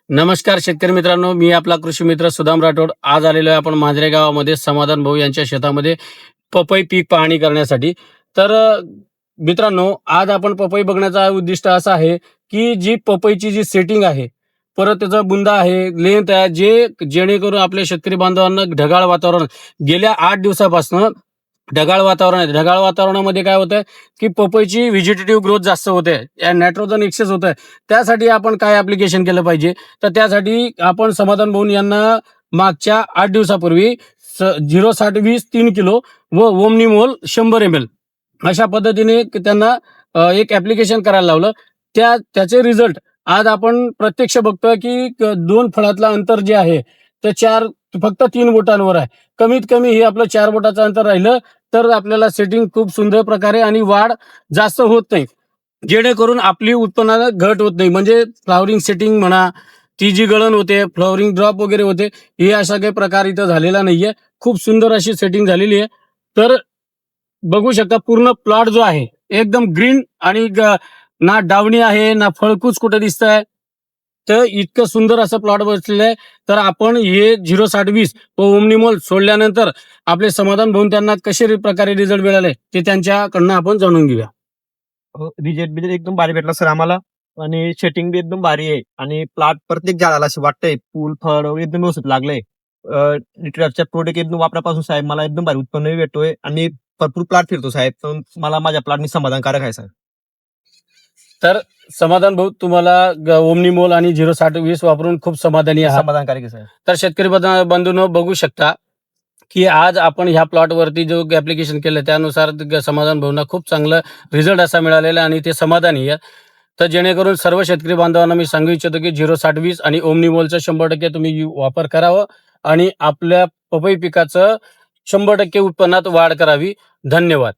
नमस्कार शेतकरी मित्रांनो, मी आपला कृषी मित्र सुदाम राठोड. आज आलेलो आहे आपण मांजरे गावामध्ये समाधान भाऊ यांच्या शेतामध्ये पपई पीक पाहणी करण्यासाठी. तर मित्रांनो, आज आपण पपई बघण्याचा उद्दिष्ट असं आहे की जी पपईची जी सेटिंग आहे, परत त्याचा बुंदा आहे, लेंथ आहे, जेणेकरून आपल्या शेतकरी बांधवांना ढगाळ वातावरण गेल्या 8 दिवसापासून ढगाळ वातावरण आहे. ढगाळ वातावरणामध्ये काय होतंय की पपईची व्हेजिटेटिव्ह ग्रोथ जास्त होते, या नायट्रोजन एक्सेस होत आहे. त्यासाठी आपण काय ॲप्लिकेशन केलं पाहिजे? तर त्यासाठी आपण समाधान भाऊ यांना मागच्या 8 दिवसापूर्वी 0-60-20 3 किलो व ओमनीमोल 100 ml अशा पद्धतीने त्यांना एक ॲप्लिकेशन करायला लावलं. त्याचे रिझल्ट आज आपण प्रत्यक्ष बघतोय की 2 फळातलं अंतर जे आहे ते फक्त 3 बोटांवर आहे. कमीत कमी हे आपलं 4 बोटाचं अंतर राहिलं तर आपल्याला सेटिंग खूप सुंदर प्रकारे आणि वाढ जास्त होत नाही, जेणेकरून आपली उत्पन्नाला घट होत नाही. म्हणजे फ्लॉवरिंग सेटिंग म्हणा, ती जी गळण होते, फ्लॉवरिंग ड्रॉप वगैरे होते, हे असा काही प्रकार इथं झालेला नाहीये. खूप सुंदर अशी सेटिंग झालेली आहे. तर बघू शकता पूर्ण प्लॉट जो आहे एकदम ग्रीन आणि ना डावणी आहे ना फळकूच कुठे दिसतंय. तर इतकं सुंदर असं प्लॉट बसलेलं आहे. तर आपण हे 0-60-20 व ओमनीमोल सोडल्यानंतर आपले समाधान भाऊ त्यांना कशा प्रकारे रिझल्ट मिळाले ते त्यांच्याकडनं आपण जाणून घेऊया. रिजेक्ट बिजेक्ट एकदम भारी भेटला सर आम्हाला. आणि सेटिंग बी एकदम भारी आहे आणि प्लॉट प्रत्येक झाडाला असं वाटतंय फुल फळ वगैरे एकदम व्यवस्थित लागलंय. न्यूट्रिआर्टच्या प्रोडक्ट एकदम वापरापासून साहेब मला एकदम भारी उत्पन्न भेटतोय आणि भरपूर प्लॉट फिरतो साहेब, पण मला माझ्या प्लॉटनी समाधानकारक आहे सर. तर समाधान भाऊ तुम्हाला ओमनीमोल आणि 0-60-20 वापरून खूप समाधानी आहात. समाधानकारक आहे सर. तर शेतकरी बंधूंनो बघू शकता की आज आपण ह्या प्लॉटवरती जो ॲप्लिकेशन केलं त्यानुसार समाधान भाऊंना खूप चांगलं रिझल्ट असा मिळालेला आणि ते समाधानी आहे. तर जेणेकरून सर्व शेतकरी बांधवांना मी सांगू इच्छितो की 0-60-20 आणि ओमनीमोलचं 100% तुम्ही वापर करावं आणि आपल्या पपई पिकाचं 100% उत्पन्नात वाढ करावी. धन्यवाद.